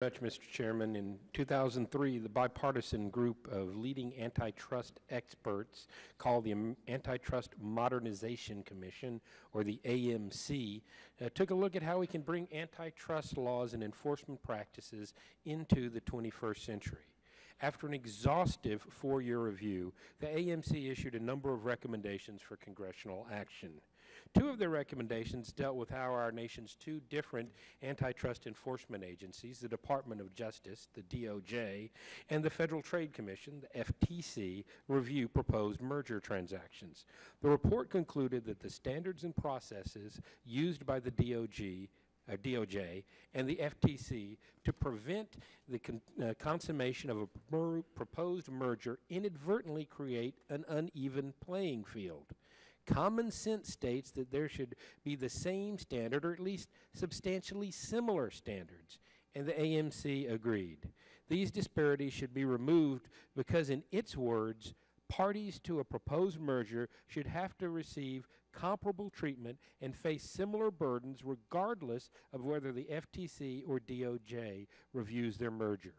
Much, Mr. Chairman. In 2003, the bipartisan group of leading antitrust experts called the Antitrust Modernization Commission, or the AMC, took a look at how we can bring antitrust laws and enforcement practices into the 21st century. After an exhaustive 4-year review, the AMC issued a number of recommendations for congressional action. 2 of their recommendations dealt with how our nation's 2 different antitrust enforcement agencies, the Department of Justice, the DOJ, and the Federal Trade Commission, the FTC, review proposed merger transactions. The report concluded that the standards and processes used by the DOJ and the FTC to prevent the consummation of a proposed merger inadvertently create an uneven playing field. Common sense states that there should be the same standard, or at least substantially similar standards, and the AMC agreed. These disparities should be removed because, in its words, parties to a proposed merger should have to receive comparable treatment and face similar burdens regardless of whether the FTC or DOJ reviews their merger.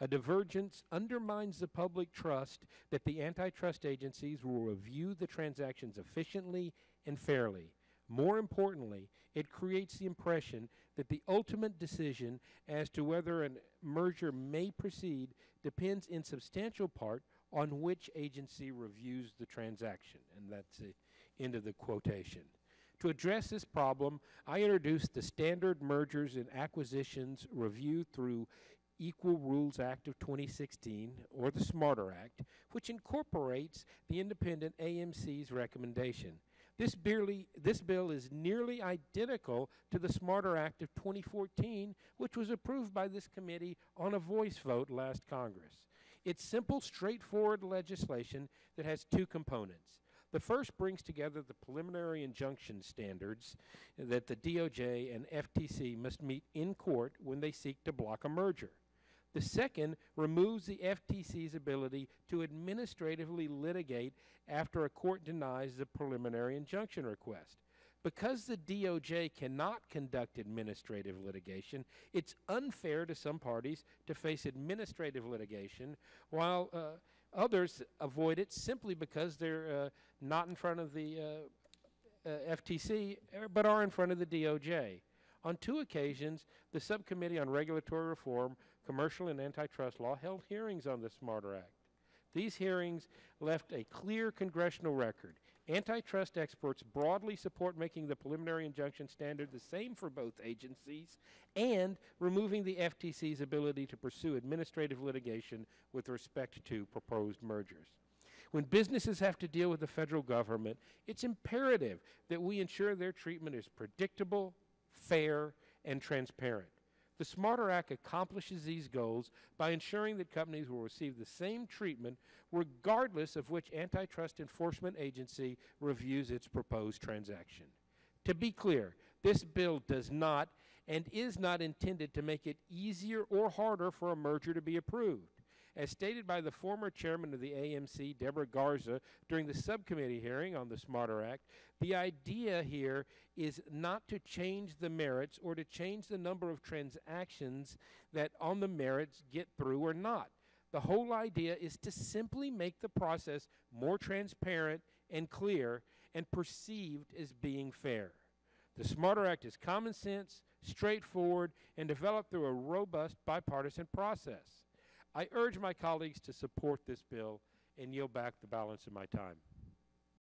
A divergence undermines the public trust that the antitrust agencies will review the transactions efficiently and fairly. More importantly, it creates the impression that the ultimate decision as to whether a merger may proceed depends in substantial part on which agency reviews the transaction. And that's the end of the quotation. To address this problem, I introduced the Standard Mergers and Acquisitions Review through Equal Rules Act of 2016, or the SMARTER Act, which incorporates the independent AMC's recommendation. This bill is nearly identical to the SMARTER Act of 2014, which was approved by this committee on a voice vote last Congress. It's simple, straightforward legislation that has 2 components. The first brings together the preliminary injunction standards that the DOJ and FTC must meet in court when they seek to block a merger. The second removes the FTC's ability to administratively litigate after a court denies the preliminary injunction request. Because the DOJ cannot conduct administrative litigation, it's unfair to some parties to face administrative litigation while others avoid it simply because they're not in front of the FTC but are in front of the DOJ. On 2 occasions, the Subcommittee on Regulatory Reform, Commercial and Antitrust Law held hearings on the SMARTER Act. These hearings left a clear congressional record. Antitrust experts broadly support making the preliminary injunction standard the same for both agencies and removing the FTC's ability to pursue administrative litigation with respect to proposed mergers. When businesses have to deal with the federal government, it's imperative that we ensure their treatment is predictable, fair, and transparent. The SMARTER Act accomplishes these goals by ensuring that companies will receive the same treatment regardless of which antitrust enforcement agency reviews its proposed transaction. To be clear, this bill does not and is not intended to make it easier or harder for a merger to be approved. As stated by the former chairman of the AMC, Deborah Garza, during the subcommittee hearing on the SMARTER Act, the idea here is not to change the merits or to change the number of transactions that on the merits get through or not. The whole idea is to simply make the process more transparent and clear and perceived as being fair. The SMARTER Act is common sense, straightforward, and developed through a robust bipartisan process. I urge my colleagues to support this bill and yield back the balance of my time.